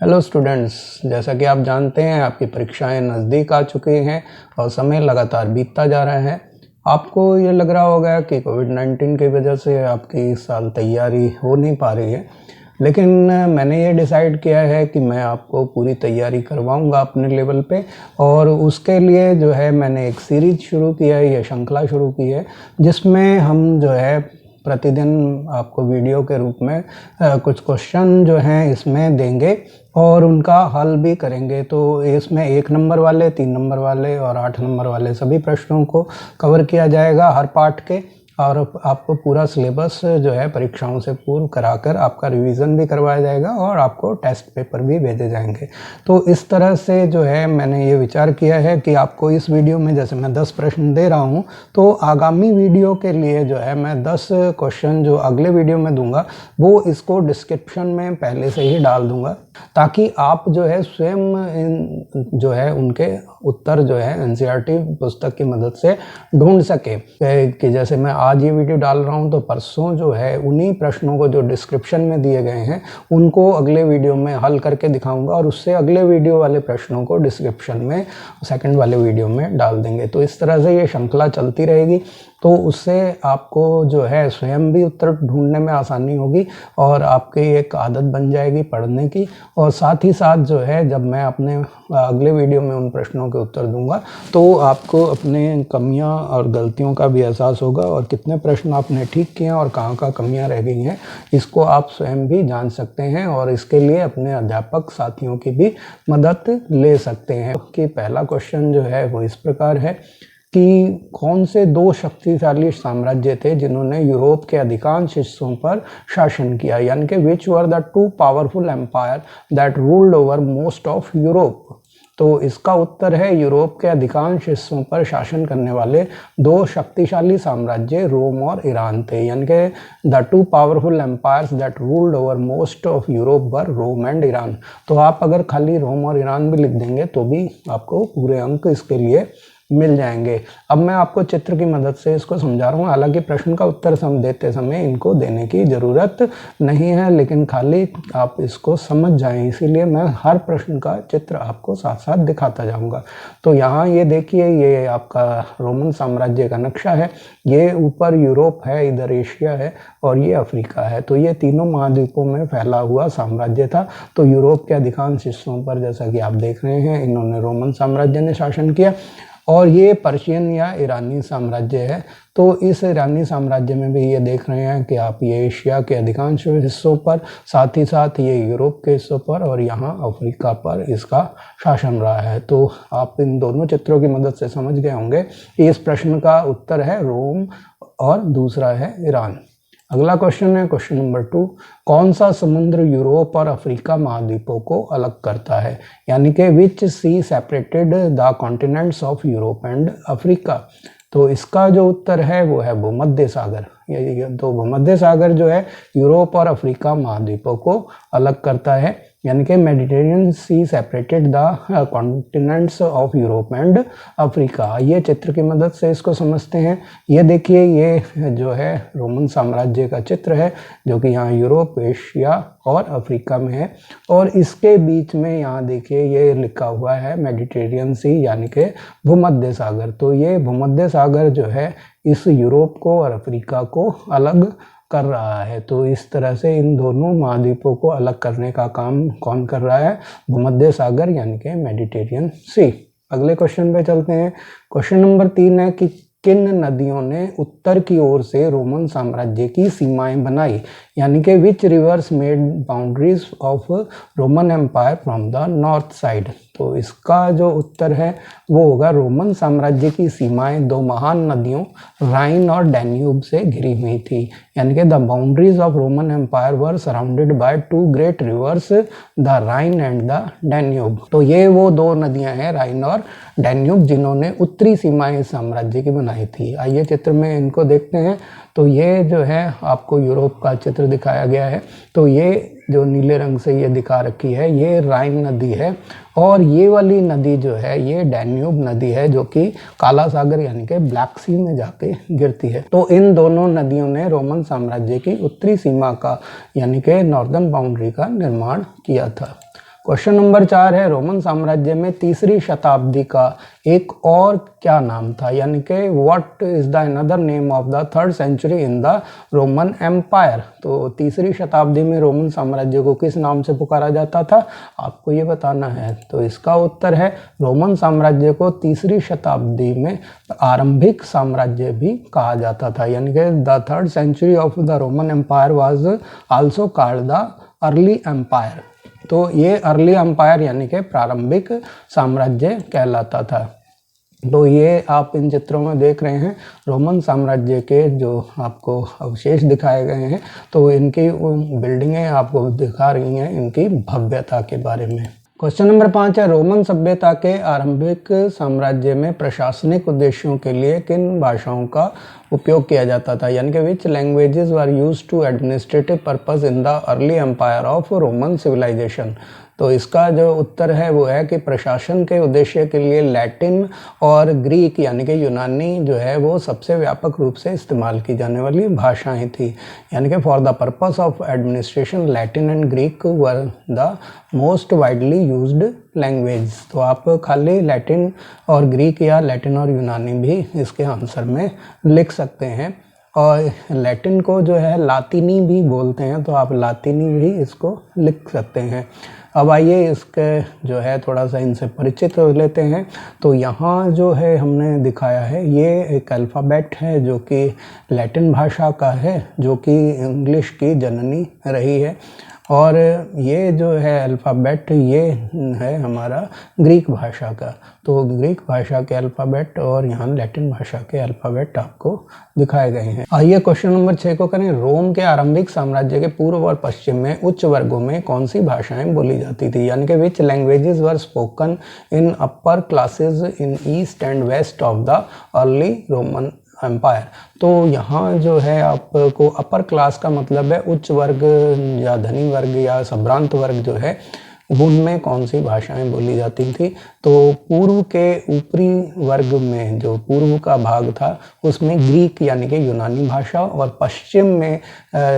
Hello students, जैसा कि आप जानते हैं आपकी परीक्षाएं नज़दीक आ चुकी हैं और समय लगातार बीतता जा रहा है। आपको ये लग रहा होगा कि कोविड-19 की वजह से आपकी इस साल तैयारी हो नहीं पा रही है, लेकिन मैंने ये डिसाइड किया है कि मैं आपको पूरी तैयारी करवाऊंगा अपने लेवल पे। और उसके लिए जो है मैंने एक सीरीज़ शुरू किया है, ये श्रृंखला शुरू की है, जिसमें हम जो है प्रतिदिन आपको वीडियो के रूप में कुछ क्वेश्चन जो हैं इसमें देंगे और उनका हल भी करेंगे। तो इसमें 1 नंबर वाले, 3 नंबर वाले और 8 नंबर वाले सभी प्रश्नों को कवर किया जाएगा हर पार्ट के, और आपको पूरा सिलेबस जो है परीक्षाओं से पूर्व कराकर आपका रिवीजन भी करवाया जाएगा और आपको टेस्ट पेपर भी भेजे जाएंगे। तो इस तरह से जो है मैंने ये विचार किया है कि आपको इस वीडियो में जैसे मैं 10 प्रश्न दे रहा हूँ, तो आगामी वीडियो के लिए जो है मैं 10 क्वेश्चन जो अगले वीडियो में दूंगा वो इसको डिस्क्रिप्शन में पहले से ही डाल दूंगा, ताकि आप जो है स्वयं जो है उनके उत्तर जो है एनसीईआरटी पुस्तक की मदद से ढूंढ सके। कि जैसे मैं आज ये वीडियो डाल रहा हूँ तो परसों जो है उन्हीं प्रश्नों को जो डिस्क्रिप्शन में दिए गए हैं उनको अगले वीडियो में हल करके दिखाऊंगा और उससे अगले वीडियो वाले प्रश्नों को डिस्क्रिप्शन में सेकंड वाले वीडियो में डाल देंगे। तो इस तरह से ये श्रृंखला चलती रहेगी, तो उससे आपको जो है स्वयं भी उत्तर ढूंढने में आसानी होगी और आपकी एक आदत बन जाएगी पढ़ने की। और साथ ही साथ जो है जब मैं अपने अगले वीडियो में उन प्रश्नों के उत्तर दूंगा तो आपको अपने कमियां और गलतियों का भी एहसास होगा और कितने प्रश्न आपने ठीक किए हैं और कहाँ कमियां रह गई हैं इसको आप स्वयं भी जान सकते हैं और इसके लिए अपने अध्यापक साथियों की भी मदद ले सकते हैं। कि पहला क्वेश्चन जो है वो इस प्रकार है कि कौन से 2 शक्तिशाली साम्राज्य थे जिन्होंने यूरोप के अधिकांश हिस्सों पर शासन किया, यानी कि which were the 2 powerful empire that ruled over most of Europe. तो इसका उत्तर है यूरोप के अधिकांश हिस्सों पर शासन करने वाले 2 शक्तिशाली साम्राज्य रोम और ईरान थे, यानी कि the 2 powerful empires that ruled over most of Europe were Rome and Iran. तो आप अगर खाली रोम और ईरान भी लिख देंगे तो भी आपको पूरे अंक इसके लिए मिल जाएंगे। अब मैं आपको चित्र की मदद से इसको समझा रहा हूँ, हालांकि प्रश्न का उत्तर देते समय इनको देने की ज़रूरत नहीं है, लेकिन खाली आप इसको समझ जाएं, इसीलिए मैं हर प्रश्न का चित्र आपको साथ साथ दिखाता जाऊंगा। तो यहाँ ये देखिए, ये आपका रोमन साम्राज्य का नक्शा है, ये ऊपर यूरोप है, इधर एशिया है और ये अफ्रीका है। तो ये तीनों महाद्वीपों में फैला हुआ साम्राज्य था। तो यूरोप के अधिकांश हिस्सों पर जैसा कि आप देख रहे हैं इन्होंने रोमन साम्राज्य ने शासन किया। और ये पर्शियन या ईरानी साम्राज्य है। तो इस ईरानी साम्राज्य में भी ये देख रहे हैं कि आप ये एशिया के अधिकांश हिस्सों पर, साथ ही साथ ये यूरोप के हिस्सों पर और यहाँ अफ्रीका पर इसका शासन रहा है। तो आप इन दोनों चित्रों की मदद से समझ गए होंगे कि इस प्रश्न का उत्तर है रोम और दूसरा है ईरान। अगला क्वेश्चन है क्वेश्चन नंबर 2, कौन सा समुद्र यूरोप और अफ्रीका महाद्वीपों को अलग करता है, यानी कि which sea separated the continents of Europe and Africa. तो इसका जो उत्तर है वो है भूमध्य सागर। तो भूमध्य सागर जो है यूरोप और अफ्रीका महाद्वीपों को अलग करता है, यानी कि Mediterranean sea separated the continents of Europe and Africa. ये चित्र की मदद से इसको समझते हैं। ये देखिए, ये जो है रोमन साम्राज्य का चित्र है जो कि यहाँ यूरोप, एशिया और अफ्रीका में है, और इसके बीच में यहाँ देखिए ये लिखा हुआ है मेडिटेरियन सी, यानी कि भूमध्य सागर। तो ये भूमध्य सागर जो है इस यूरोप को और अफ्रीका को अलग कर रहा है। तो इस तरह से इन दोनों महाद्वीपों को अलग करने का काम कौन कर रहा है? भूमध्य सागर, यानी कि मेडिटेरियन सी। अगले क्वेश्चन पे चलते हैं। क्वेश्चन नंबर 3 है कि किन नदियों ने उत्तर की ओर से रोमन साम्राज्य की सीमाएं बनाई, यानी कि which rivers made boundaries of Roman empire from the north side. तो इसका जो उत्तर है वो होगा रोमन साम्राज्य की सीमाएं 2 महान नदियों राइन और डैन्यूब से घिरी हुई थी, यानी कि the boundaries of Roman empire were surrounded by 2 great rivers the Rhine and the Danube. तो ये वो 2 नदियां हैं राइन और डैन्यूब जिन्होंने उत्तरी सीमाएं साम्राज्य की बनाई थी। आइए चित्र में इनको देखते हैं। तो ये जो है आपको यूरोप का चित्र दिखाया गया है। तो ये जो नीले रंग से ये दिखा रखी है ये राइन नदी है, और ये वाली नदी जो है ये डैन्यूब नदी है जो कि काला सागर यानी कि ब्लैक सी में जाके गिरती है। तो इन दोनों नदियों ने रोमन साम्राज्य की उत्तरी सीमा का यानी कि नॉर्दर्न बाउंड्री का निर्माण किया था। क्वेश्चन नंबर 4 है रोमन साम्राज्य में तीसरी शताब्दी का एक और क्या नाम था, यानी कि what is the another name of the third century in the Roman empire. तो तीसरी शताब्दी में रोमन साम्राज्य को किस नाम से पुकारा जाता था, आपको ये बताना है। तो इसका उत्तर है रोमन साम्राज्य को तीसरी शताब्दी में आरंभिक साम्राज्य भी कहा जाता था, यानी कि the third century of the Roman empire was also called the early empire. तो ये अर्ली एम्पायर यानी कि प्रारंभिक साम्राज्य कहलाता था। तो ये आप इन चित्रों में देख रहे हैं रोमन साम्राज्य के जो आपको अवशेष दिखाए गए हैं, तो इनकी बिल्डिंगें आपको दिखा रही हैं इनकी भव्यता के बारे में। क्वेश्चन नंबर 5 है रोमन सभ्यता के आरंभिक साम्राज्य में प्रशासनिक उद्देश्यों के लिए किन भाषाओं का उपयोग किया जाता था, यानी कि which languages were used to administrative purpose in the early empire of Roman civilization. तो इसका जो उत्तर है वो है कि प्रशासन के उद्देश्य के लिए लैटिन और ग्रीक यानी कि यूनानी जो है वो सबसे व्यापक रूप से इस्तेमाल की जाने वाली भाषाएं थी, यानी कि for the purpose of administration Latin and Greek were the most widely used language. तो आप खाली लैटिन और ग्रीक या लैटिन और यूनानी भी इसके आंसर में लिख सकते हैं। और लैटिन को जो है लातिनी भी बोलते हैं, तो आप लातिनी भी इसको लिख सकते हैं। अब आइए इसके जो है थोड़ा सा इनसे परिचित हो लेते हैं। तो यहाँ जो है हमने दिखाया है ये एक अल्फ़ाबेट है जो कि लैटिन भाषा का है, जो कि इंग्लिश की जननी रही है। और ये जो है अल्फ़ाबेट ये है हमारा ग्रीक भाषा का। तो ग्रीक भाषा के अल्फ़ाबेट और यहाँ लैटिन भाषा के अल्फ़ाबेट आपको दिखाए गए हैं। आइए क्वेश्चन नंबर 6 को करें। रोम के आरंभिक साम्राज्य के पूर्व और पश्चिम में उच्च वर्गों में कौन सी भाषाएं बोली जाती थी, यानी कि which languages were spoken in upper classes in east and west of the early Roman empire. तो यहाँ जो है आपको अपर क्लास का मतलब है उच्च वर्ग या धनी वर्ग या संभ्रांत वर्ग जो है उनमें कौन सी भाषाएं बोली जाती थी। तो पूर्व के ऊपरी वर्ग में जो पूर्व का भाग था उसमें ग्रीक यानी कि यूनानी भाषा, और पश्चिम में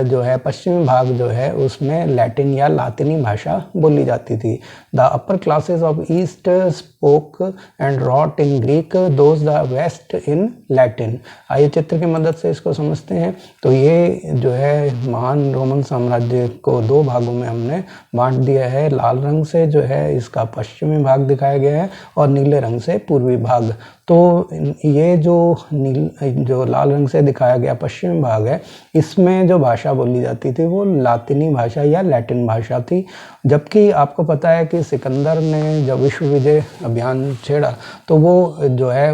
जो है पश्चिमी भाग जो है उसमें लैटिन या लातिनी भाषा बोली जाती थी। The upper classes of east spoke and wrote in Greek, those the west in Latin. आइए चित्र की मदद से इसको समझते हैं। तो ये जो है महान रोमन साम्राज्य को दो भागों में हमने बांट दिया है। लाल रंग से जो है इसका पश्चिमी भाग दिखाया गया है और नीले रंग से पूर्वी भाग। तो ये जो लाल रंग से दिखाया गया पश्चिमी भाग है, इसमें जो भाषा बोली जाती थी वो लातिनी भाषा या लैटिन भाषा थी। जबकि आपको पता है कि सिकंदर ने जब विश्व विजय अभियान छेड़ा तो वो जो है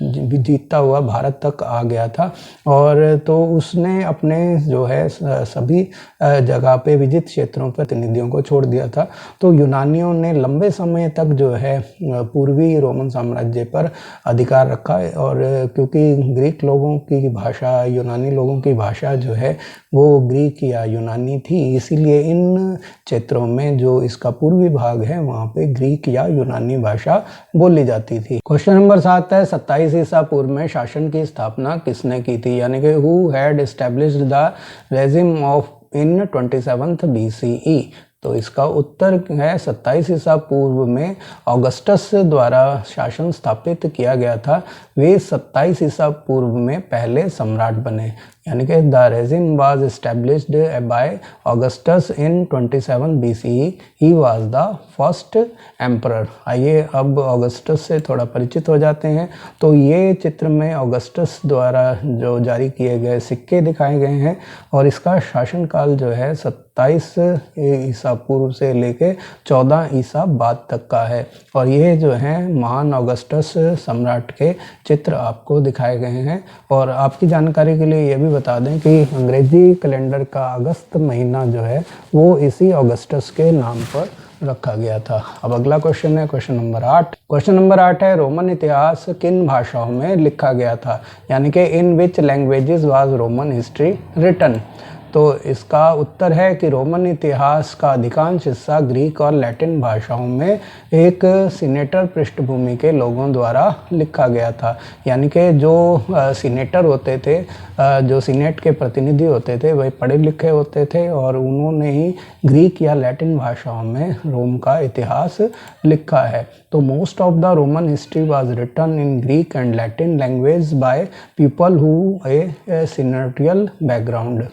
जीतता हुआ भारत तक आ गया था, और तो उसने अपने जो है सभी जगह पे विजित क्षेत्रों पर प्रतिनिधियों को छोड़ दिया था। तो यूनानियों ने लंबे समय तक जो है पूर्वी रोमन साम्राज्य पर अधिकार रखा, और क्योंकि ग्रीक लोगों की भाषा यूनानी लोगों की भाषा जो है वो ग्रीक या यूनानी थी, इसीलिए इन क्षेत्रों में जो इसका पूर्वी भाग है वहाँ पे ग्रीक या यूनानी भाषा बोली जाती थी। क्वेश्चन नंबर 7 है 27 ईसा पूर्व में शासन की स्थापना किसने की थी, यानी कि who had established the regime of in 27th BCE। तो इसका उत्तर है 27 ईसा पूर्व में ऑगस्टस द्वारा शासन स्थापित किया गया था। वे 27 ईसा पूर्व में पहले सम्राट बने, यानी कि the regime was established by Augustus in 27 BCE। He was the first emperor. आइए अब ऑगस्टस से थोड़ा परिचित हो जाते हैं। तो ये चित्र में ऑगस्टस द्वारा जो जारी किए गए सिक्के दिखाए गए हैं, और इसका शासनकाल जो है 27 ईसा पूर्व से लेके 14 ईसा बाद तक का है। और ये जो है महान ऑगस्टस सम्राट के चित्र आपको दिखाए गए हैं। और आपकी जानकारी के लिए ये भी बता दें कि अंग्रेजी कैलेंडर का अगस्त महीना जो है वो इसी ऑगस्टस के नाम पर रखा गया था। अब अगला क्वेश्चन है क्वेश्चन नंबर 8। क्वेश्चन नंबर 8 है रोमन इतिहास किन भाषाओं में लिखा गया था, यानी कि in which languages was Roman history written. तो इसका उत्तर है कि रोमन इतिहास का अधिकांश हिस्सा ग्रीक और लैटिन भाषाओं में एक सीनेटर पृष्ठभूमि के लोगों द्वारा लिखा गया था। यानी कि जो सीनेटर होते थे, जो सीनेट के प्रतिनिधि होते थे, वही पढ़े लिखे होते थे और उन्होंने ही ग्रीक या लैटिन भाषाओं में रोम का इतिहास लिखा है। तो most of the Roman history was written in Greek and Latin language by people who a senatorial background.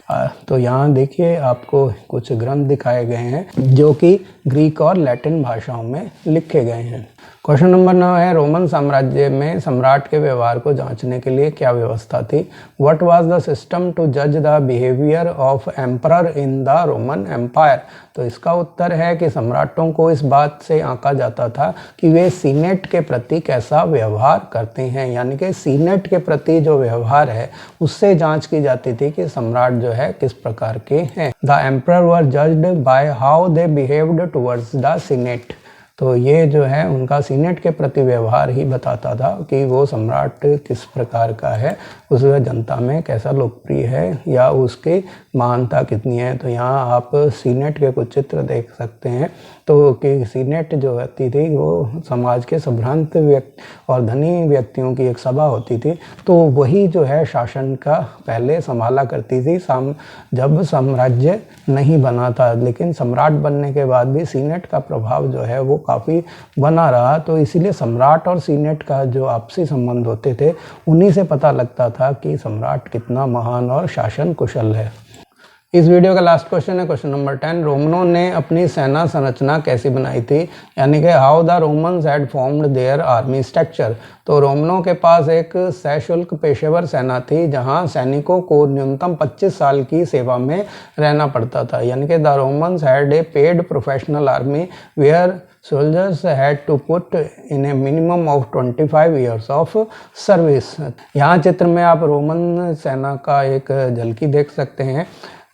तो यहाँ देखिए आपको कुछ ग्रंथ दिखाए गए हैं जो कि ग्रीक और लैटिन भाषाओं में लिखे गए हैं। क्वेश्चन नंबर 9 है, रोमन साम्राज्य में सम्राट के व्यवहार को जांचने के लिए क्या व्यवस्था थी? What was the system to जज the behaviour of emperor in the Roman empire? तो इसका उत्तर है कि सम्राटों को इस बात से आंका जाता था कि वे सीनेट के प्रति कैसा व्यवहार करते हैं। यानी कि सीनेट के प्रति जो व्यवहार है उससे जांच की जाती थी कि सम्राट जो है किस प्रकार के हैं। The emperor were judged by how they behaved towards the senate. तो ये जो है उनका सीनेट के प्रति व्यवहार ही बताता था कि वो सम्राट किस प्रकार का है, उस जनता में कैसा लोकप्रिय है या उसकी महानता कितनी है। तो यहाँ आप सीनेट के कुछ चित्र देख सकते हैं। तो कि सीनेट जो होती थी वो समाज के संभ्रांत व्यक्ति और धनी व्यक्तियों की एक सभा होती थी। तो वही जो है शासन का पहले संभाला करती थी जब साम्राज्य नहीं बना था। लेकिन सम्राट बनने के बाद भी सीनेट का प्रभाव जो है वो काफ़ी बना रहा। तो इसीलिए सम्राट और सीनेट का जो आपसी संबंध होते थे उन्हीं से पता लगता था कि सम्राट कितना महान और शासन कुशल है। इस वीडियो का लास्ट क्वेश्चन है क्वेश्चन नंबर 10, रोमनों ने अपनी सेना संरचना कैसी बनाई थी? यानी कि how the Romans had formed there army structure. तो रोमनों के पास एक सशुल्क पेशेवर सेना थी जहां सैनिकों को न्यूनतम 25 साल की सेवा में रहना पड़ता था। यानी कि the Romans had a paid professional army where soldiers had to put in a minimum of 25 years of service। यहाँ चित्र में आप रोमन सेना का एक झलकी देख सकते हैं।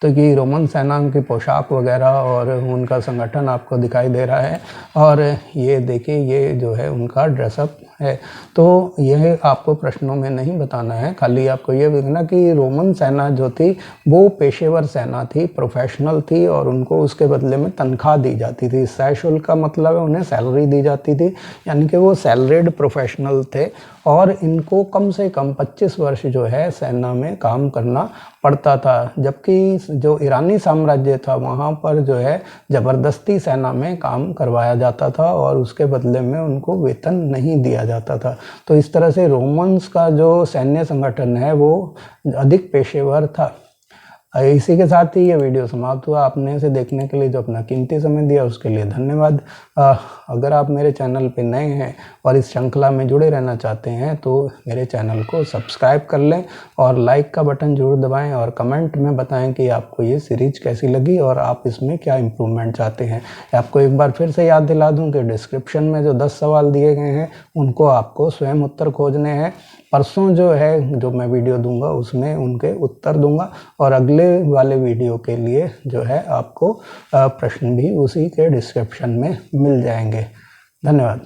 तो कि रोमन सेना की पोशाक वगैरह और उनका संगठन आपको दिखाई दे रहा है और ये देखिए ये जो है उनका ड्रेसअप है। तो यह आपको प्रश्नों में नहीं बताना है, खाली आपको ये देखना कि रोमन सेना जो थी वो पेशेवर सेना थी, प्रोफेशनल थी और उनको उसके बदले में तनख्वाह दी जाती थी। सशुल्क का मतलब है उन्हें सैलरी दी जाती थी, यानी कि वो सैलरीड प्रोफेशनल थे और इनको कम से कम 25 वर्ष जो है सेना में काम करना पड़ता था। जबकि जो ईरानी साम्राज्य था वहाँ पर जो है ज़बरदस्ती सेना में काम करवाया जाता था और उसके बदले में उनको वेतन नहीं दिया जाता था। तो इस तरह से रोमन्स का जो सैन्य संगठन है वो अधिक पेशेवर था। इसी के साथ ही ये वीडियो समाप्त हुआ। आपने इसे देखने के लिए जो अपना कीमती समय दिया उसके लिए धन्यवाद। अगर आप मेरे चैनल पे नए हैं और इस श्रृंखला में जुड़े रहना चाहते हैं तो मेरे चैनल को सब्सक्राइब कर लें और लाइक का बटन जरूर दबाएं और कमेंट में बताएं कि आपको ये सीरीज कैसी लगी और आप इसमें क्या इम्प्रूवमेंट चाहते हैं। आपको एक बार फिर से याद दिला दूं कि डिस्क्रिप्शन में जो 10 सवाल दिए गए हैं उनको आपको स्वयं उत्तर खोजने हैं। परसों जो है जो मैं वीडियो दूंगा उसमें उनके उत्तर दूंगा और अगले वाले वीडियो के लिए जो है आपको प्रश्न भी उसी के डिस्क्रिप्शन में मिल जाएंगे। धन्यवाद।